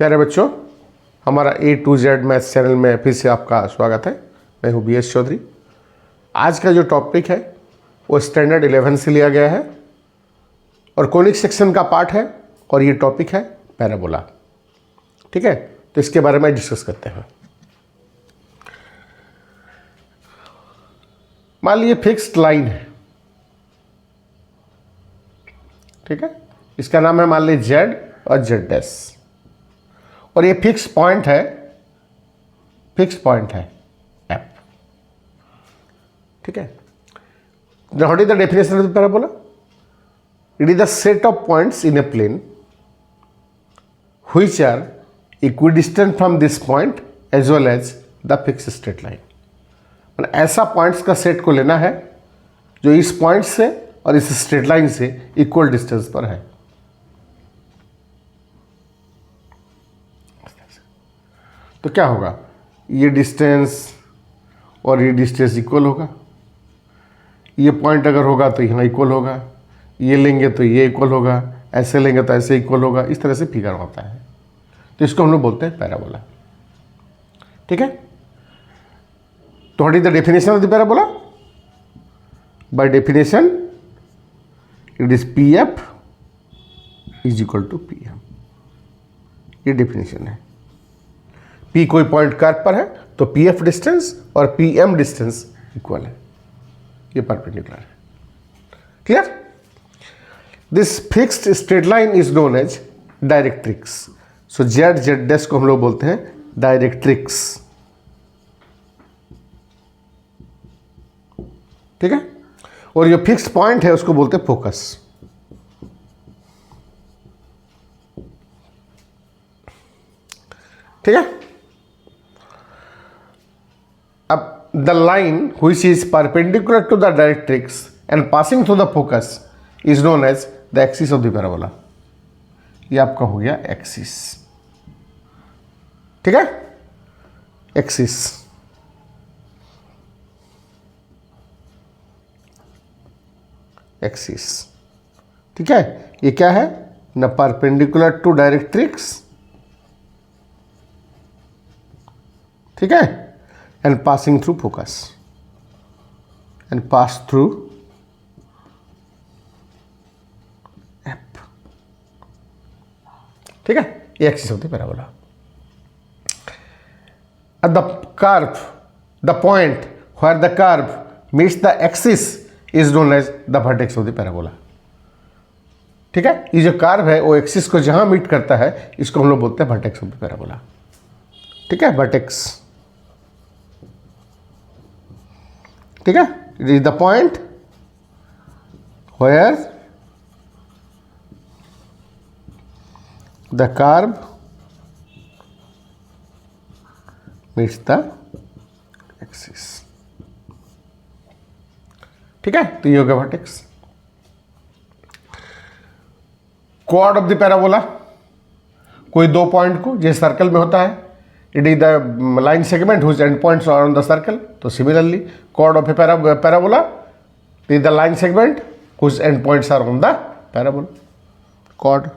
प्यारे बच्चों, हमारा A to Z maths channel में फिर से आपका स्वागत है। मैं हूँ BS चौधरी। आज का जो टॉपिक है वो स्टैंडर्ड 11 से लिया गया है और कोनिक सेक्शन का पार्ट है और ये टॉपिक है पैराबोला। ठीक है, तो इसके बारे में डिस्कस करते हैं। मान लीजिए फिक्स्ड लाइन है, ठीक है, इसका नाम है मान लीजिए Z और Z डैश, और ये फिक्स पॉइंट है F। ठीक है, what is the definition of the parabola? It is the set of points in a plane which are equidistant from this point as well as the fix straight line. मतलब ऐसा points का set को लेना है जो इस point से और इस स्ट्रेट लाइन से इक्वल डिस्टेंस पर है। तो क्या होगा, ये डिस्टेंस और ये डिस्टेंस इक्वल होगा। ये पॉइंट अगर होगा तो यहाँ इक्वल होगा, ये लेंगे तो ये इक्वल होगा, ऐसे लेंगे तो ऐसे इक्वल होगा। इस तरह से फिगर होता है, तो इसको हम लोग बोलते हैं पैराबोला। ठीक है, तो what is the definition of the parabola? By definition it is PF is equal to PM। ये डेफिनेशन है। P कोई पॉइंट कर्व पर है तो PF डिस्टेंस और PM डिस्टेंस इक्वल है, ये परपेंडिकुलर है। Clear? This fixed straight line is known as directrix. So Z dash को हम लोग बोलते हैं डायरेक्ट्रिक्स। ठीक है, और जो फिक्स्ड पॉइंट है उसको बोलते हैं फोकस। ठीक है, अब the line which is perpendicular to the directrix and passing through the focus is known as the axis of the parabola। ये आपका हो गया एक्सिस। ठीक है, एक्सिस। एक्सिस, ठीक है, ये क्या है न, परपेंडिकुलर टू डायरेक्ट्रिक्स। ठीक है, and passing through focus and pass through F। ठीक है, ये एक्सिस होती है parabola. The curve, the point where the curve meets the axis is known as the vertex of the parabola। ठीक है, ये जो कर्व है वो एक्सिस को जहां मीट करता है इसको हम लोग बोलते हैं वर्टेक्स ऑफ द पैराबोला। ठीक है, वर्टेक्स। ठीक है, it is the point where the curve meets the axis. ठीक है, तो ये हो गया वर्टेक्स। क्वाड ऑफ द पैराबोला, कोई दो पॉइंट को जैसे सर्कल में होता है, it is the line segment whose end points are on the circle. तो similarly chord of a parabola is the line segment whose end points are on the parabola chord।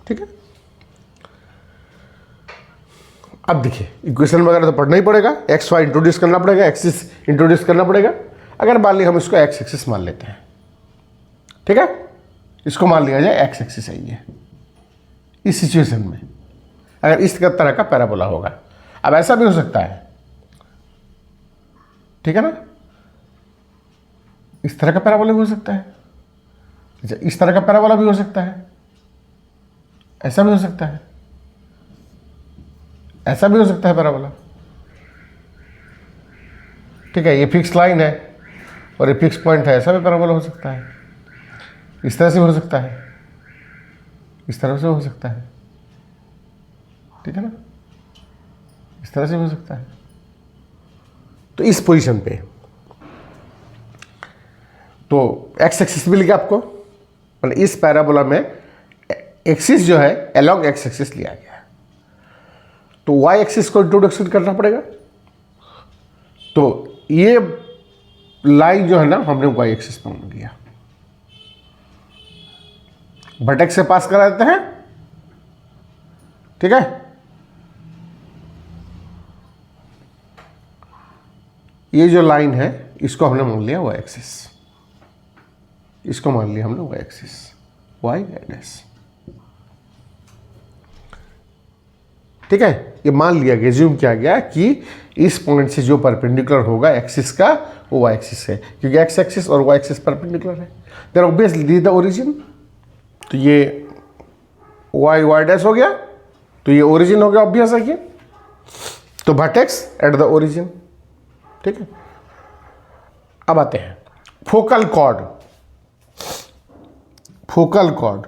ठीक है, अब देखिए इक्वेशन वगैरह तो पढ़ना ही पड़ेगा, एक्स वाई इंट्रोड्यूस करना पड़ेगा, एक्सिस इंट्रोड्यूस करना पड़ेगा। अगर मान लिया हम इसको एक्स एक्सिस मान लेते हैं, ठीक है, इसको मान लिया जाए एक्स एक्सिस है ये। इस सिचुएशन में अगर इस तरह का पैराबोला होगा, अब ऐसा भी हो सकता है, ठीक है ना, इस तरह का पैराबोला भी हो सकता है, अच्छा इस तरह का पैराबोला भी हो सकता है, ऐसा भी हो सकता है, ऐसा भी हो सकता है पैराबोला। ठीक है, ये फिक्स लाइन है और ये फिक्स पॉइंट है, ऐसा भी पैराबोला हो सकता है, इस तरह से भी हो सकता है, इस तरह से हो सकता है। ठीक है ना, इस तरह से हो सकता है। तो इस पोजीशन पे तो एक्स एक्सिस मिल गया आपको, मतलब इस पैराबोला में एक्सिस जो है अलोंग एक्स एक्सिस लिया गया है, तो वाई एक्सिस को इंट्रोडक्शन करना पड़ेगा। तो ये लाइन जो है ना हमने वाई एक्सिस पर लिया, वर्टेक्स से पास करा देते हैं, ठीक है। ये जो लाइन है इसको हमने मान लिया वाई एक्सिस, इसको मान लिया हमने वाई एक्सिस, वाई डैश, ठीक है। ये मान लिया गया, एज्यूम किया गया कि इस पॉइंट से जो परपेंडिकुलर होगा एक्सिस का वो वाई एक्सिस है, क्योंकि एक्स एक्सिस और वाई एक्सिस परपेंडिकुलर है। देन ऑब्वियसली द ओरिजिन, तो ये वाई वाई डैश हो गया, तो ये ओरिजिन हो गया, ऑब्वियस है ये। तो वर्टेक्स एट द ओरिजिन, ठीक है। अब आते हैं focal chord. Focal chord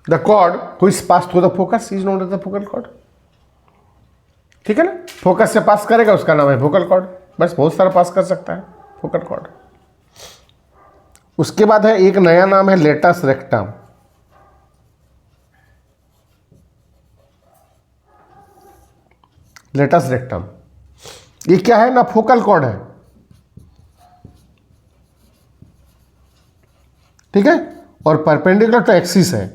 the chord who is pass through the focus is known as the focal chord, ठीक है ना। फोकस से पास करेगा उसका नाम है फोकल कॉर्ड, बस बहुत सारा पास कर सकता है फोकल कॉर्ड। उसके बाद है एक नया नाम है लेटस रेक्टम। लेटस रेक्टम ये क्या है ना, फोकल कॉर्ड है, ठीक है, और परपेंडिकुलर टू एक्सिस है,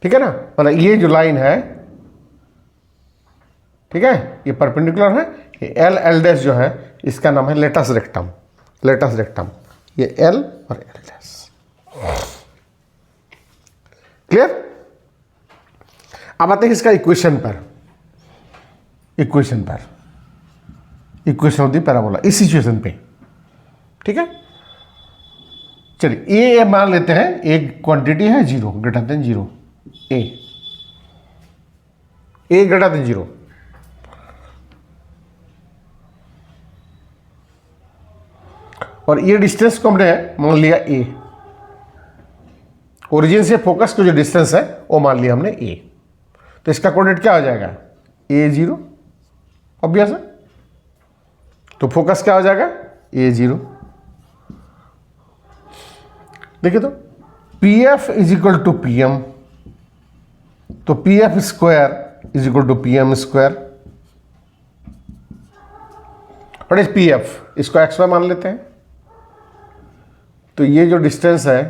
ठीक है ना। मतलब ये जो लाइन है, ठीक है, ये परपेंडिकुलर है, ये एल एल डैश जो है इसका नाम है लेटस रेक्टम। लेटस रेक्टम ये एल और एल डैश, क्लियर। अब आते हैं इसका इक्वेशन पर। इक्वेशन ऑफ द पैराबोला इस सिचुएशन पे, ठीक है। चलिए ए मान लेते हैं, एक क्वांटिटी है 0 ग्रेटर देन 0, ए ग्रेटर देन 0, और ये डिस्टेंस को हमने मान लिया ए, ओरिजिन से फोकस का जो डिस्टेंस है वो मान लिया हमने ए। तो इसका कोऑर्डिनेट क्या हो जाएगा, A0, ऑब्वियस है। तो फोकस क्या हो जाएगा, A0। देखिए तो PF is equal to PM, तो PF square is equal to PM square. और इस PF इसको XY मान लेते हैं, तो ये जो डिस्टेंस है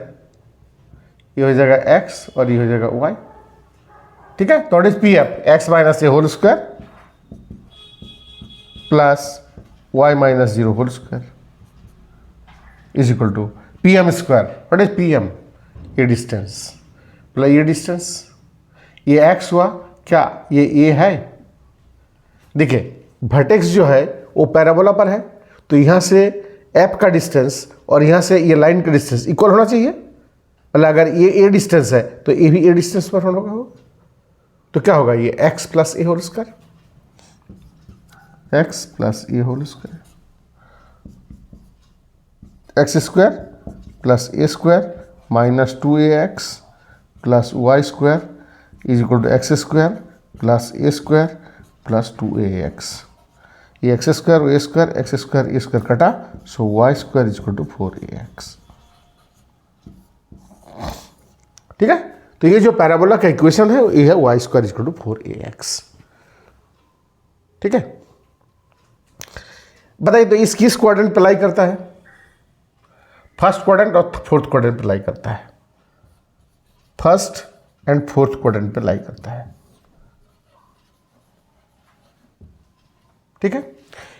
ये हो जाएगा x और ये हो जाएगा y, ठीक है। तो is PF x minus A whole square plus y minus 0 whole square is equal to PM square. What is PM, ये डिस्टेंस प्लस ये डिस्टेंस, ये x हुआ क्या, ये a है। देखिए वर्टेक्स जो है वो पैराबोला पर है, तो यहाँ से f का डिस्टेंस और यहाँ से ये लाइन का डिस्टेंस इक्वल होना चाहिए। मतलब अगर ये a डिस्टेंस है तो ये भी a डिस्टेंस पर होना होगा, तो क्या होगा, ये x plus a whole square, x plus a whole square, x square plus a square minus 2ax plus y square is equal to x square plus a square plus 2ax। ये x square a square, x square a square कटा, so y square is equal to 4ax, ठीक है। तो ये जो parabola का equation है ये है Y square is equal to 4ax, ठीक है। बताइए तो इस किस क्वाड्रेंट पे लाई करता है, फर्स्ट क्वाड्रेंट और फोर्थ क्वाड्रेंट पे लाई करता है, फर्स्ट एंड फोर्थ क्वाड्रेंट पे लाई करता है, ठीक है।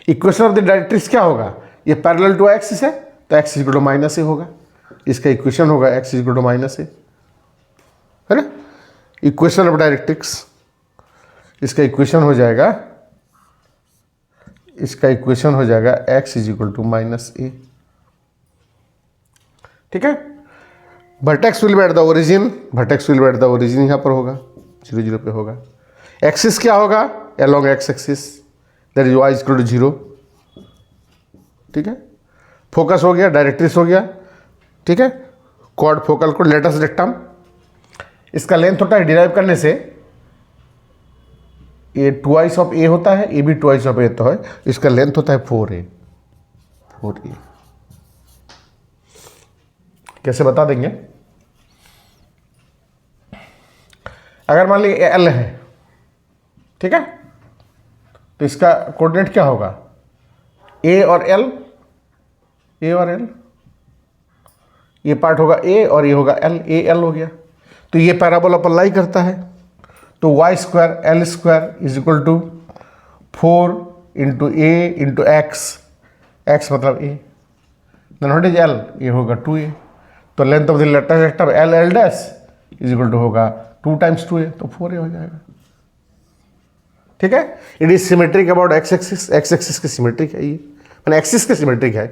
इक्वेशन ऑफ द डायरेक्ट्रिक्स क्या होगा, ये पैरेलल टू एक्सिस है तो x equal to minus a होगा, इसका इक्वेशन होगा x equal to minus a, है ना। इक्वेशन ऑफ डायरेक्ट्रिक्स, इसका इक्वेशन हो जाएगा, इसका इक्वेशन हो जाएगा x is equal to minus a, ठीक है। Vertex will be at the origin, vertex will be at the origin यहाँ पर होगा, 0 0 पे होगा। एक्सिस क्या होगा, along X axis, that is Y is equal to 0, ठीक है। फोकस हो गया, डायरेक्ट्रिक्स हो गया, ठीक है। Chord focal chord latus rectum, इसका लेंथ होता है डिराइव करने से, ये ट्वाइस ऑफ ए होता है, ए भी ट्वाइस ऑफ ए तो है, इसका लेंथ होता है 4a। कैसे बता देंगे, अगर मान लीजिए एल है, ठीक है, तो इसका कोऑर्डिनेट क्या होगा, ए और एल, ए और एल, ये पार्ट होगा ए और ये होगा एल, ए एल हो गया। तो ये पैराबोला पर लाई करता है, तो Y square L square is equal to 4 into A into X, X मतलब A, then what is L, ये होगा 2a। तो length of the latus rectum L L dash is equal to होगा 2 टाइम्स 2a, तो 4a हो जाएगा। ठीक है, it is symmetric about x axis, x axis के सिमेट्रिक है ये, मैंने एक्सिस के सिमेट्रिक है,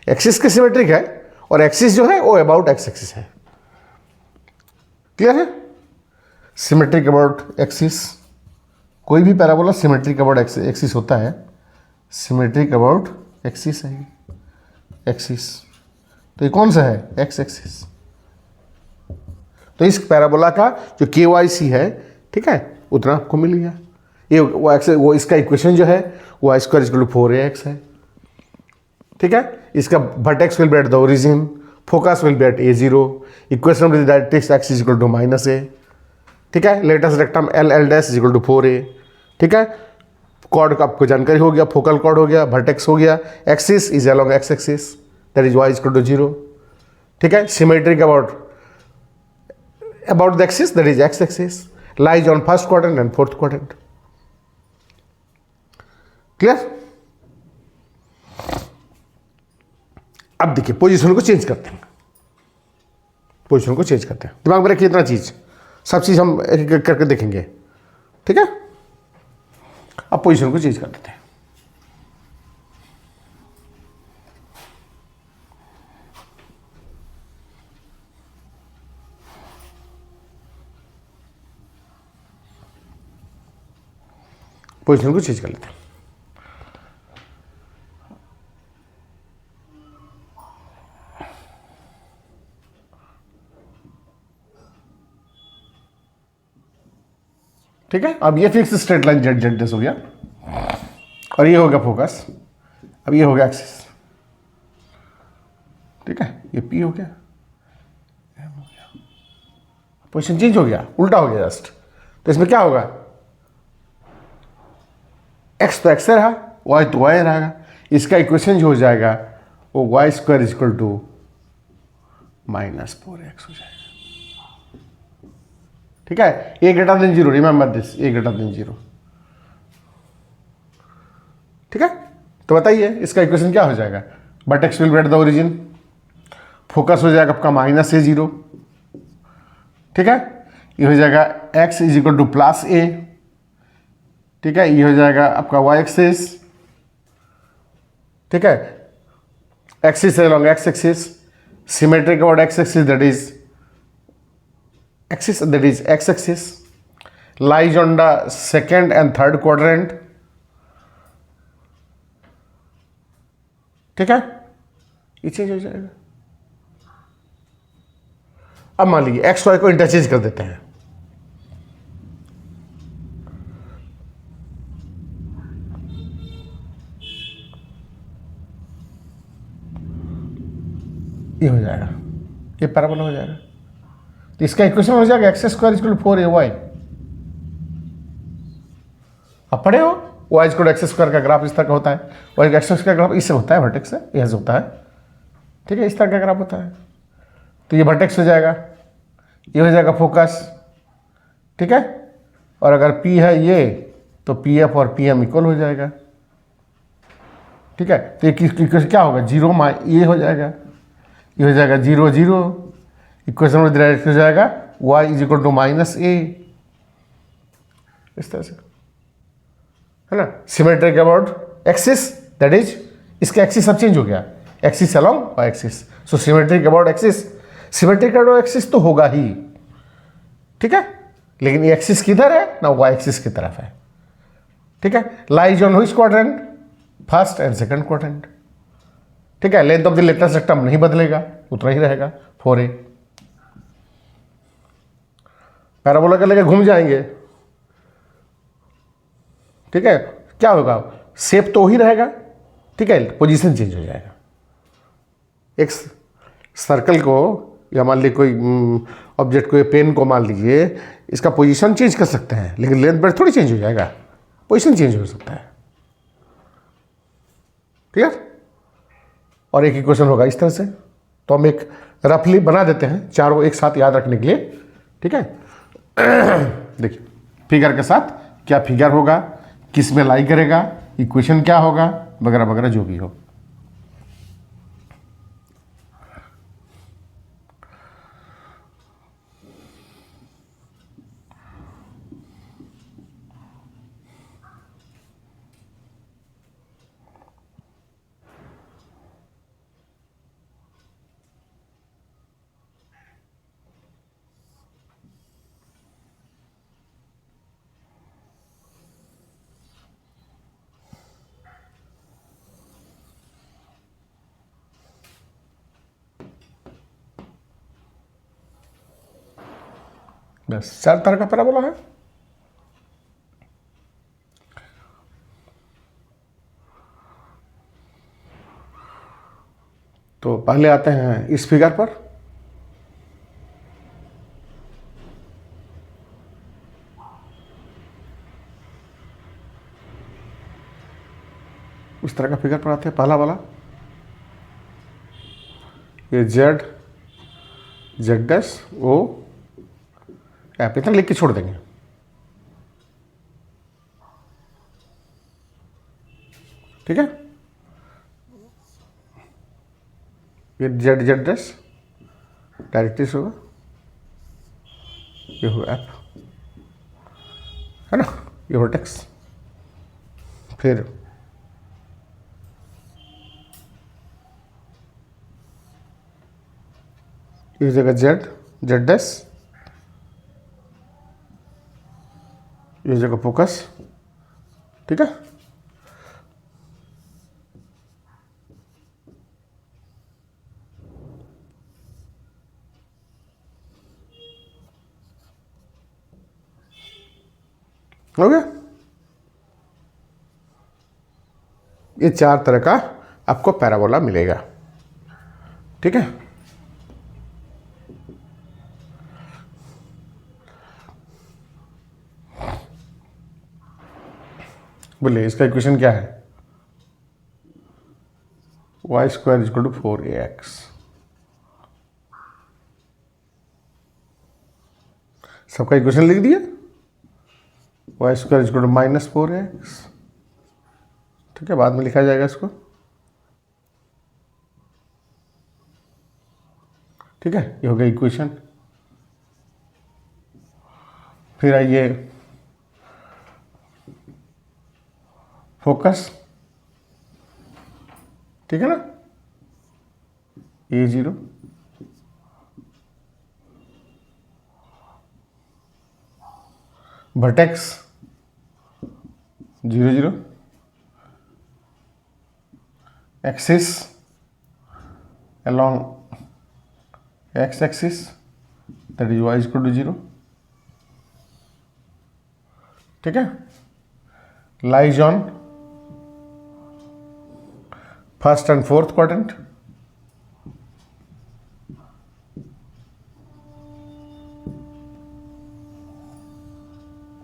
एक्सिस के सिमेट्रिक है, और एक्सिस जो है वो अबाउट एक्स एक्सिस है। क्लियर है, सिमेट्रिक अबाउट एक्सिस, कोई भी पैराबोला सिमेट्रिक अबाउट एक्सिस होता है, सिमेट्रिक अबाउट एक्सिस है एक्सिस। तो ये कौन सा है, एक्स एक्सिस। तो इस पैराबोला का जो KYC है, ठीक है, उतना आपको मिल गया। ये वो इसका इक्वेशन जो है वो आई स्क्वायर इक्वल टू 4ax है। ठीक है, इसका vertex will be at the origin, focus will be at A0, equation of the directrix x is equal to -a। ठीक है, latus rectum L L dash is equal to 4a। ठीक है, cord का आपको जानकारी हो गया, फोकल कॉर्ड हो गया, वर्टेक्स हो गया, axis is along X axis, that is y is equal to 0। ठीक है, symmetric about the axis, that is X axis, lies on first quadrant and fourth quadrant. Clear. अब देखिए पोजीशन को change करते हैं, पोजीशन को चेंज करते हैं, दिमाग में रखिए इतना चीज, सब चीज हम एक एक करके देखेंगे। ठीक है, अब पोजीशन को चेंज कर देते हैं। पोजीशन को चेंज कर लेते हैं। ठीक है, अब ये fix straight line Z Z हो गया, और ये हो गया फोकस, अब ये हो गया एक्सिस। ठीक है, ये P हो गया, M हो गया, पोजीशन चेंज हो गया, उल्टा हो गया जस्ट। तो इसमें क्या होगा, x तो x रहा, y तो y रहेगा, इसका इक्वेशन जो हो जाएगा वो Y square equal to -4x हो जाएगा। ठीक है, a greater than 0, remember this, a greater than 0। ठीक है, तो बताइए इसका इक्वेशन क्या हो जाएगा, vertex will be at the origin, focus हो जाएगा आपका -a0। ठीक है, ये हो जाएगा x is equal to +a। ठीक है, ये हो जाएगा आपका y एक्सिस। ठीक है, axis along x axis, symmetric about x axis, that is axis, that is x axis, lies on the second and third quadrant। ठीक है, ये चेंज हो जाएगा। अब मान लीजिए एक्स वाई को इंटरचेंज कर देते हैं। ये हो जाएगा, ये पैराबोला हो जाएगा। तो इसका इक्वेशन हो जाएगा x square equal to 4ay। आप पढ़े हो, y equal to x square का ग्राफ इस तरह का होता है, और एक्स स्क्वायर का ग्राफ इससे होता है, वर्टेक्स से यह होता है। ठीक है, इस तरह का ग्राफ होता है। तो ये वर्टेक्स हो जाएगा, ये हो जाएगा फोकस। ठीक है, और अगर P है ये, तो PF और PM इक्वल हो जाएगा। ठीक है, तो ये इक्वेशन क्या होगा, 0 ये हो जाएगा, ये हो जाएगा 0 0, इक्वेशन में डायरेक्ट हो जाएगा y is equal to -a, इस तरह से, है ना। Symmetric about axis, that is, इसका एक्सिस अब चेंज हो गया, axis along y axis, so symmetric about axis, symmetric about axis तो होगा ही। ठीक है, लेकिन ये एक्सिस किधर है ना, y एक्सिस की तरफ है। ठीक है, lies on which quadrant, first and second quadrant. ठीक है, length of the latus rectum नहीं बदलेगा, उतना ही रहेगा 4a। पैराबोला के लेके घूम जाएंगे। ठीक है, क्या होगा, शेप तो ही रहेगा। ठीक है, पोजीशन चेंज हो जाएगा। एक सर्कल को या मान लीजिए कोई ऑब्जेक्ट को, पेन को मान लीजिए, इसका पोजीशन चेंज कर सकते हैं, लेकिन लेंथ ब्रेड्थ थोड़ी चेंज हो जाएगा, पोजीशन चेंज हो सकता है। क्लियर। और एक इक्वेशन होगा इस तरह से। तो हम एक रफली बना देते हैं चारों एक साथ याद रखने के लिए, ठीक है। देखिए फिगर के साथ क्या फिगर होगा, किस में लाई करेगा, इक्वेशन क्या होगा, वगैरह वगैरह जो भी हो। बस 4 तरह का पैराबोला है। तो पहले आते हैं इस फिगर पर। इस तरह का फिगर पर आते हैं। पहला वाला ये जेड डैश ओ एफ इतना लिख के छोड़ देंगे। ठीक है, ये जेड डैश डायरेक्ट्रिक्स होगा, ये हो एफ है ना, ये वर्टेक्स। फिर इस जगह जेड डैश, इस जगह फोकस। ठीक है, हो गया। ये 4 तरह का आपको पैराबोला मिलेगा। ठीक है, बोलिए इसका इक्वेशन क्या है? y square is equal to 4ax। सबका इक्वेशन लिख दिया। y square is equal to -4ax। ठीक है, बाद में लिखा जाएगा इसको। ठीक है, ये हो गया इक्वेशन। फिर आइए फोकस। ठीक है ना, A0 vertex 0 0 axis along x axis that is y is equal to 0। ठीक है, lies on first and fourth quadrant.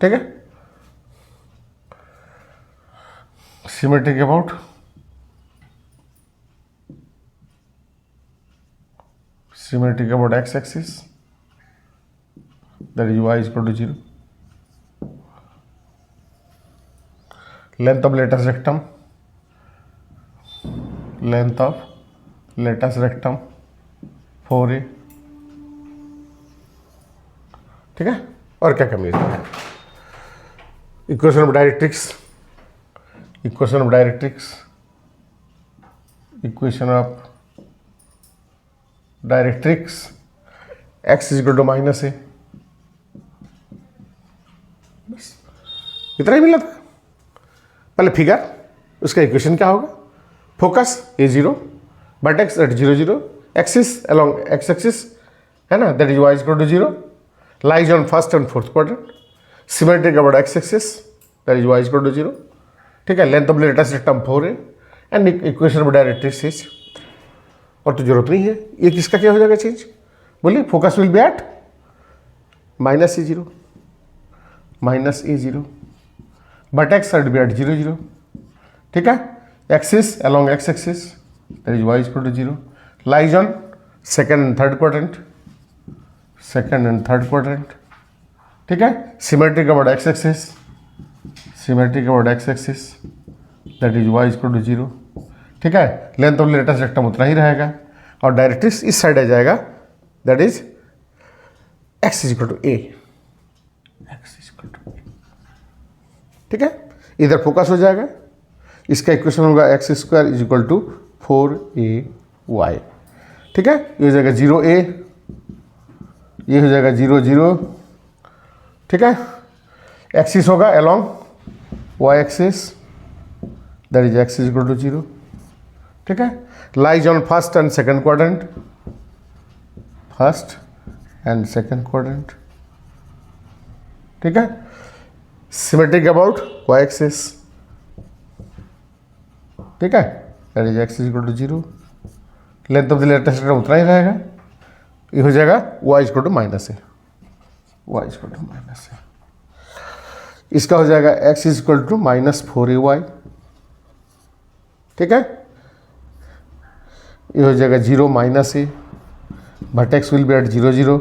ठीक है, symmetric about x axis that is y is equal to 0। length of latus rectum 4a। ठीक है, और क्या कमी है? Equation of directrix x is equal to -a। बस इतना ही मिला था। पहले फिगर, उसका इक्वेशन क्या होगा? Focus A0, vertex at 0 0, axis along x axis है ना, that is y is equal to 0, lies on first and fourth quadrant, symmetric about x axis that is y is equal to 0। ठीक है, length of latus rectum 4a and equation of directrix is. और तो जरूरत नहीं है, ये किसका क्या हो जाएगा चेंज? बोलिए, focus will be at -a0, vertex will be at 0 0। ठीक है, axis along x axis, that is y is equal to 0, lies on second and third quadrant, ठीक है. Symmetric about x axis, that is y is equal to 0, ठीक है. Length of latest rectum उतना ही रहेगा और डायरेक्ट्रिक्स इस side आ जाएगा, that is x is equal to a, ठीक है. इधर फोकस हो जाएगा, इसका इक्वेशन होगा x square is equal to 4ay, ठीक है. ये हो जाएगा 0a, ये हो जाएगा 0 0, ठीक है. एक्सिस होगा along y axis, that is x is equal to 0, ठीक है. Lies on first and second quadrant, ठीक है. सिमेट्रिक अबाउट y एक्सिस, ठीक है, that is x is equal to 0. Length of the latus rectum उतना ही रहेगा, ये हो जाएगा y is equal to minus a, इसका हो जाएगा x is equal to minus 4ay, ठीक है. ये हो जाएगा 0 minus A, vertex will be at 0 0,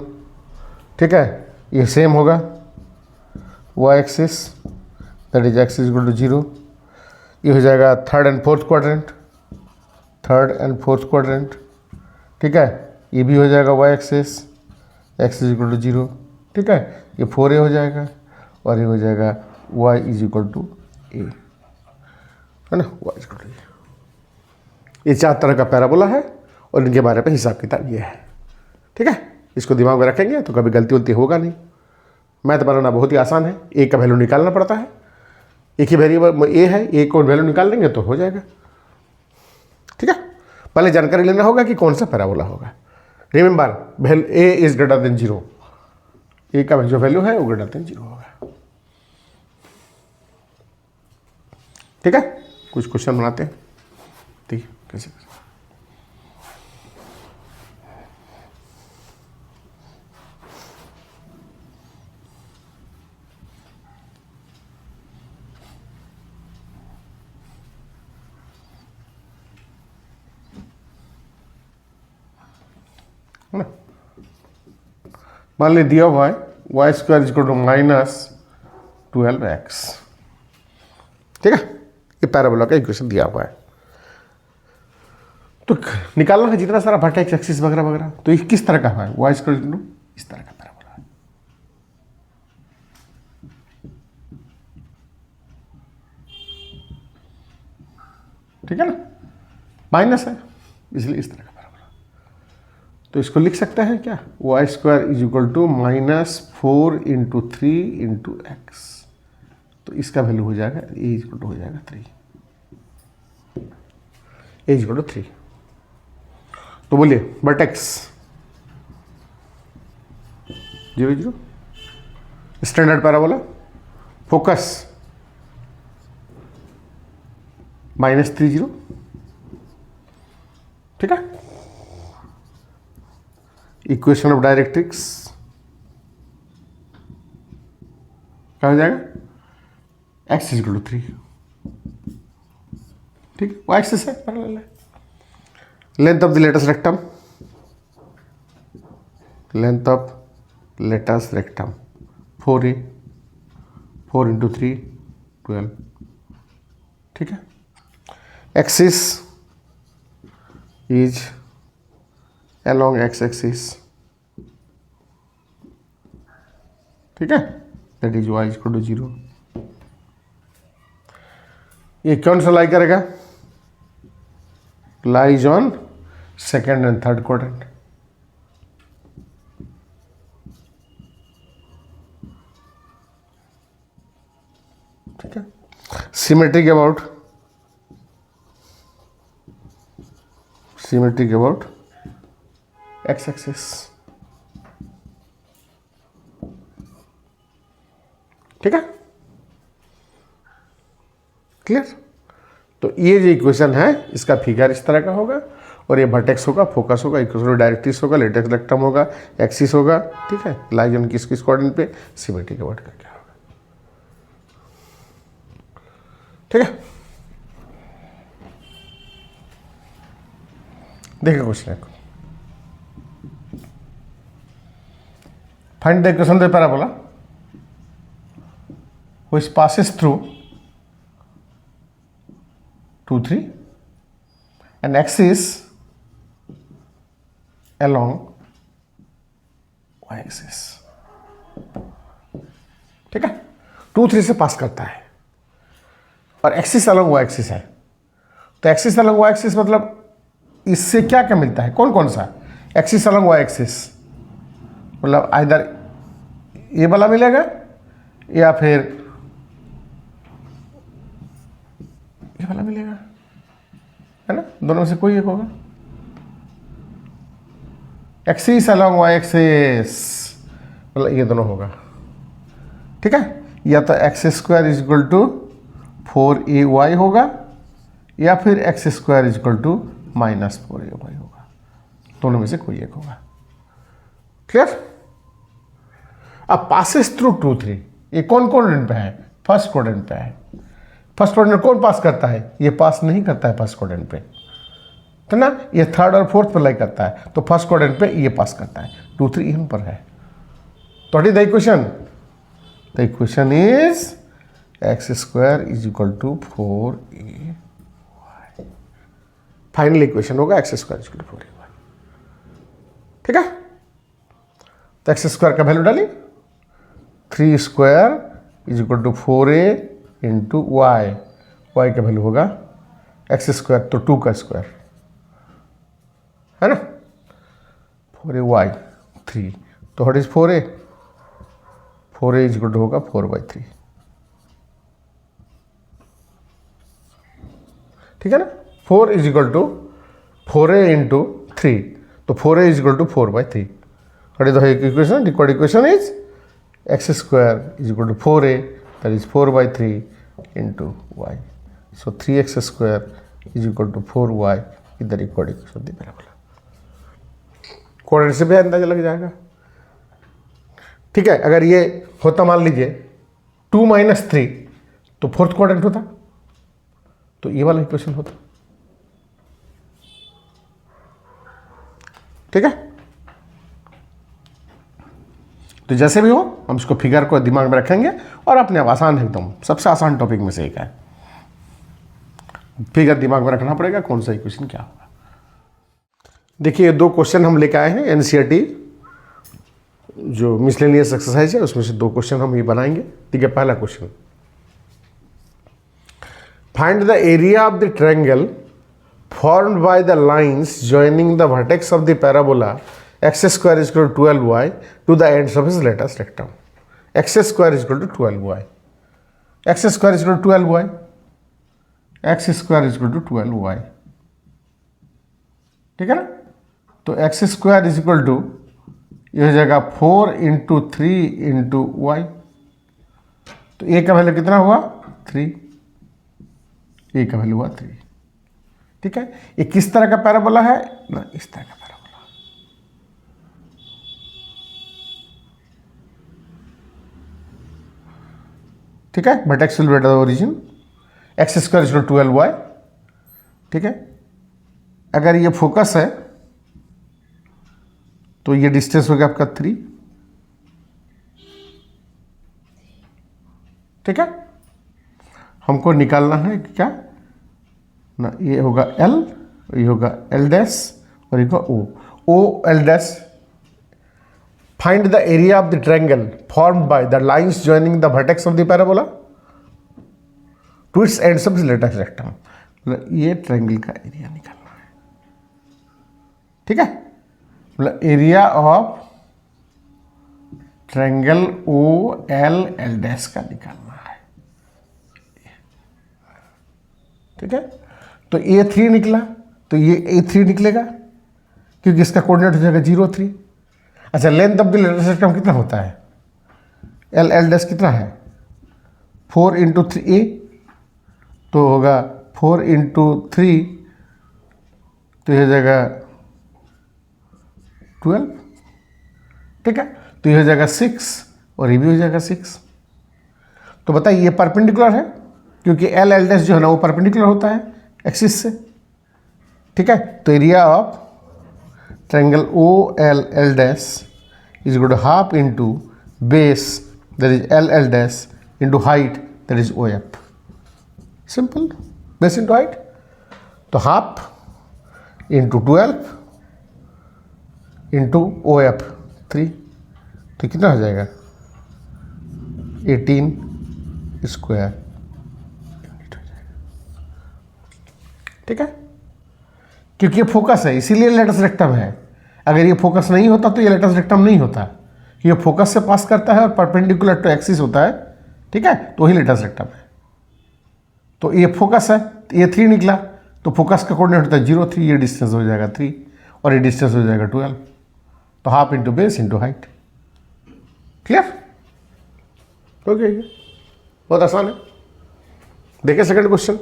ठीक है. ये सेम होगा y axis, that is x is equal to 0. ये हो जाएगा थर्ड एंड फोर्थ क्वाड्रेंट, ठीक है. ये भी हो जाएगा y axis, x is equal to 0, ठीक है. ये 4a हो जाएगा और ये हो जाएगा y is equal to a, है ना, y is equal to a. ये 4 तरह का पैराबोला है और इनके बारे में हिसाब किताब ये है, ठीक है. इसको दिमाग में रखेंगे तो कभी गलती उलती होगा नहीं. मैथ बनाना बहुत ही आसान है, ए का वैल्यू निकालना पड़ता है, एक ही वेरिएबल ए है, ए को वैल्यू निकाल लेंगे तो हो जाएगा, ठीक है. पहले जानकारी लेना होगा कि कौन सा पैराबोला होगा. Remember A is greater than 0, ए का जो वैल्यू है वो ग्रेटर देन 0 होगा, ठीक है. कुछ क्वेश्चन बनाते हैं, ठीक है, कैसे है ना. मान ली दिया हुआ है Y square is equal to minus 12x, ठीक है. ये पैराबोला का इक्वेशन दिया हुआ है, तो निकालना है जितना सारा वर्टेक्स एक्सिस वगैरह वगैरह. तो ये किस तरह का है, वाई स्क्वायर इक्वल टू इस तरह का पैराबोला है, ठीक है ना. माइनस है इसलिए इस तरह का. तो इसको लिख सकते हैं क्या, y square is equal to minus 4 into 3 into x. तो इसका वैल्यू हो जाएगा ए इज इक्वल टू हो जाएगा 3, ए इज इक्वल टू 3. तो बोलिए vertex 0 0, standard parabola, focus minus 3 0, ठीक है. इक्वेशन ऑफ डायरेक्ट्रिक्स क्या हो जाएगा, x इज इक्वल टू 3, ठीक है. y एक्सिस है, पैरेलल है. Length of the latus rectum 4a, 4 into 3 12, ठीक है. Axis is along x axis, ठीक है, that is y equal to 0. ये कौन सा लाई करेगा, lies on second and third quadrant, ठीक है. सिमेट्रिक अबाउट एक्स एक्सिस, ठीक है. क्लियर. तो ये जो इक्वेशन है इसका फिगर इस तरह का होगा और ये वर्टेक्स होगा, फोकस होगा, इक्वेशन डायरेक्ट्रिक्स होगा, लेटेक्स रेक्टम होगा, एक्सिस होगा, ठीक है. लाइज ऑन किस कोऑर्डिनेट पे, सिमेट्रिक अबाउट का क्या होगा, ठीक है. देखिए क्वेश्चन को, find the equation of the parabola which passes through 2 3 and axis along y axis। ठीक है, 2 3 से पास करता है और एक्सिस अलॉन्ग y एक्सिस है। तो एक्सिस अलॉन्ग y एक्सिस मतलब इससे क्या क्या मिलता है, कौन कौन सा एक्सिस अलॉन्ग y एक्सिस, मतलब आइदर ये वाला मिलेगा या फिर ये वाला मिलेगा, है ना, दोनों में से कोई एक होगा। एक्सिस अलॉन्ग y एक्सिस मतलब ये दोनों होगा। ठीक है, या तो x square is equal to 4ay होगा या फिर x square is equal to -4ay होगा, दोनों में से कोई एक होगा। क्लियर। अब पासेस थ्रू 2 3, ये कौन क्वाड्रेंट पे है, फर्स्ट क्वाड्रेंट पे है। फर्स्ट क्वाड्रेंट कौन पास करता है, ये पास नहीं करता है फर्स्ट क्वाड्रेंट पे, तो ना ये थर्ड और फोर्थ पे लाई करता है, तो फर्स्ट क्वाड्रेंट पे ये पास करता है। 2 3 यहाँ पर है। तो the equation, the equation is x square is equal to 4ay। Final equation होगा x square is equal to 4ay। ठीक है, तो एक्स स्क्वायर का वैल्यू डाली, 3 square is equal to 4a into y, y का वैल्यू होगा x square तो 2 का स्क्वायर, है ना, 4ay 3, तो what is 4a, 4a is equal to होगा 4/3। ठीक है ना, 4 is equal to 4a into 3, तो 4a is equal to 4/3। What is the equation, required equation is x square is equal to 4a, that is 4/3 into y, so 3x square is equal to 4y is the required equation of the parabola। Coordinate से भी अंदाजा लग जाएगा। ठीक है, अगर ये होता मान लीजिए 2 - 3 तो फोर्थ क्वाड्रेंट होता, तो ये वाला इक्वेशन होता। ठीक है, तो जैसे भी हो हम इसको फिगर को दिमाग में रखेंगे और अपने आप आसान है, एकदम सबसे आसान टॉपिक में से एक है। फिगर दिमाग में रखना पड़ेगा कौन सा इक्वेशन क्या होगा। देखिए 2 क्वेश्चन हम लेकर आए हैं एनसीईआरटी जो मिसलेनियस एक्सरसाइज है, उसमें से 2 क्वेश्चन हम ये बनाएंगे। ठीक है, पहला question, find the area of the triangle formed by the lines joining the vertex of the parabola x square is equal to 12y to the ends of his latest rectum। x square is equal to 12y, x square is equal to 12y, x square is equal to 12y। ठीक है ना, तो x square is equal to ये हो जाएगा 4 into 3 into y, तो a का value कितना हुआ 3, a का वैल्यू हुआ 3। ठीक है, ये किस तरह का पैराबोला है ना, इस तरह का पैराबोला। ठीक है, vertex will be at the origin, x square is equal to 12y। ठीक है, अगर ये फोकस है तो ये डिस्टेंस हो गया आपका 3। ठीक है, हमको निकालना है क्या ना, ये होगा L, ये होगा L डैश और ये होगा O, O L dash. Find the area of the triangle formed by the lines joining the vertex of the parabola to its ends of the latest rectum। मतलब ये ट्रायंगल का area निकालना है। ठीक है, मतलब area of triangle O L L dash का निकालना है। ठीक है, तो A3 निकला, तो ये A3 निकलेगा क्योंकि इसका कोऑर्डिनेट हो जाएगा 0 3। अच्छा, length of the latus rectum कितना होता है, एल एल डैश कितना है 4 इंटू 3a, तो होगा 4 इंटू 3, तो ये हो जाएगा 12। ठीक है, तो ये हो जाएगा 6 और ये भी हो जाएगा 6। तो बताइए ये परपेंडिकुलर है क्योंकि एल एल डैश जो है ना वो परपेंडिकुलर होता है एक्सिस से। ठीक है, तो area of triangle O L L dash is equal to half into base that is L L dash into height that is O F. Simple, base into height. तो half into 12 into O F 3, तो कितना हो जाएगा 18 square unit हो जाएगा. ठीक है, क्योंकि ये फोकस है इसीलिए लेटस रेक्टम है. अगर ये फोकस नहीं होता तो ये लेटस रेक्टम नहीं होता. ये फोकस से पास करता है और परपेंडिकुलर टू एक्सिस होता है. ठीक है, तो वही लेटस रेक्टम है. तो ये फोकस है, ये 3 निकला, तो फोकस का कोऑर्डिनेट होता है 0 3, ये डिस्टेंस हो जाएगा 3 और ये डिस्टेंस हो जाएगा 12. तो half into base into height. Clear हो गया. ये बहुत आसान है. देखिए सेकंड क्वेश्चन.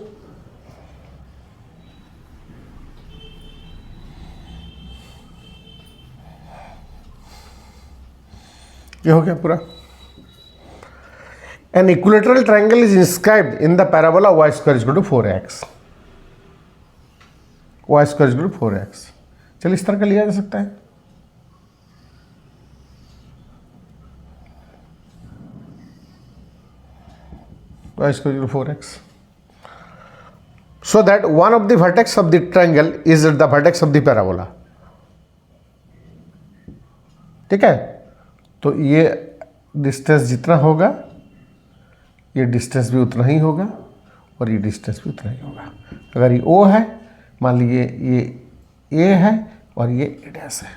ये हो गया पूरा. An equilateral triangle is inscribed in the parabola y square equal to 4x. y square equal to 4x. चलिए इस तरह का लिया जा सकता है. y square equal to 4x. So that one of the vertex of the triangle is the vertex of the parabola. ठीक है, तो ये डिस्टेंस जितना होगा ये डिस्टेंस भी उतना ही होगा और ये डिस्टेंस भी उतना ही होगा. अगर ये O है, मान लीजिए ये A है और ये A डैश है.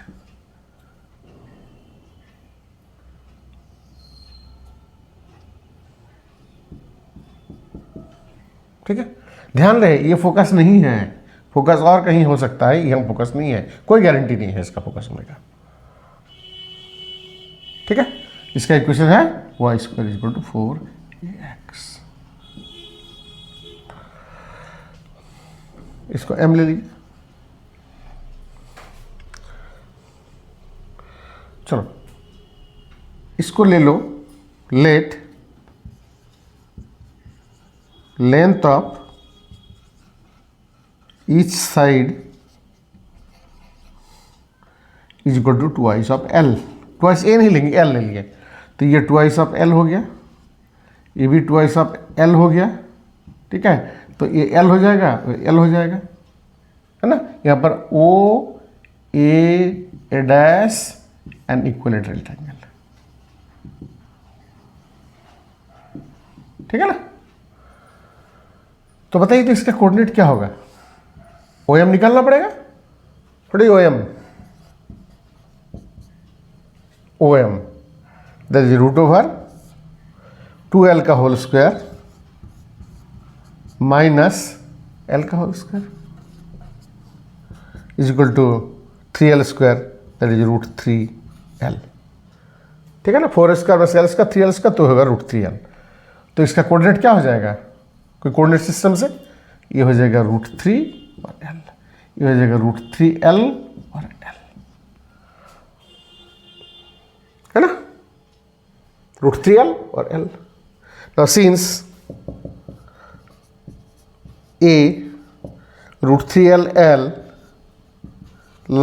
ठीक है, ध्यान रहे ये फोकस नहीं है, फोकस और कहीं हो सकता है, यहाँ फोकस नहीं है, कोई गारंटी नहीं है इसका फोकस होने का. ठीक है, इसका इक्वेशन है y square equal to 4ax. इसको m ले लीजिए. चलो इसको ले लो. Let length of each side is equal to twice of l. Twice a नहीं लेंगे, एल ले लिए, तो ये ट्वाइस ऑफ एल हो गया, ये भी ट्वाइस ऑफ एल हो गया. ठीक है, तो ये एल हो जाएगा, एल हो जाएगा, है ना. यहाँ पर ओ ए डैश एन इक्विलेटरल ट्रायंगल. ठीक है ना. तो बताइए तो इसका कोऑर्डिनेट क्या होगा. ओ एम निकालना पड़ेगा, थोड़ी O M that is root over 2l का होल स्क्वायर माइनस l का whole square is equal to 3l square that is root 3l. ठीक है ना. 4 square plus l square 3l square तो होगा रूट 3l. तो इसका कोऑर्डिनेट क्या हो जाएगा कोई कोऑर्डिनेट सिस्टम से. ये हो जाएगा रूट 3 और l, ये हो जाएगा रूट 3l और l, है ना. रूट 3l और l. Now since a root 3l l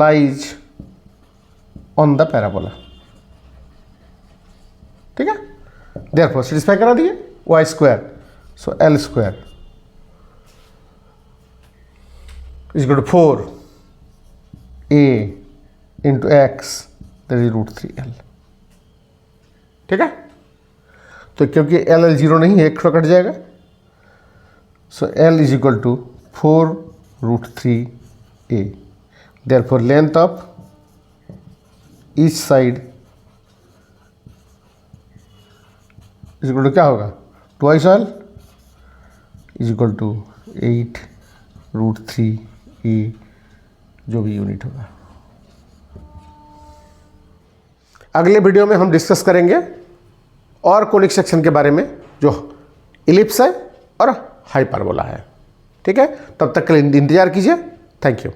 lies on the parabola. ठीक है, देयरफॉर सेटिस्फाई करा दिए y square. So L square is equal to 4a into x that is root 3l. ठीक है, तो क्योंकि L 0 नहीं है, एक कट जाएगा. So L is equal to 4 root 3a. Therefore length of each side is equal to क्या होगा twice L is equal to 8 root 3e जो भी यूनिट होगा. अगले वीडियो में हम डिस्कस करेंगे और कोनिक सेक्शन के बारे में जो इलिप्स है और हाइपरबोला है. ठीक है, तब तक के लिए इंतजार कीजिए. Thank you.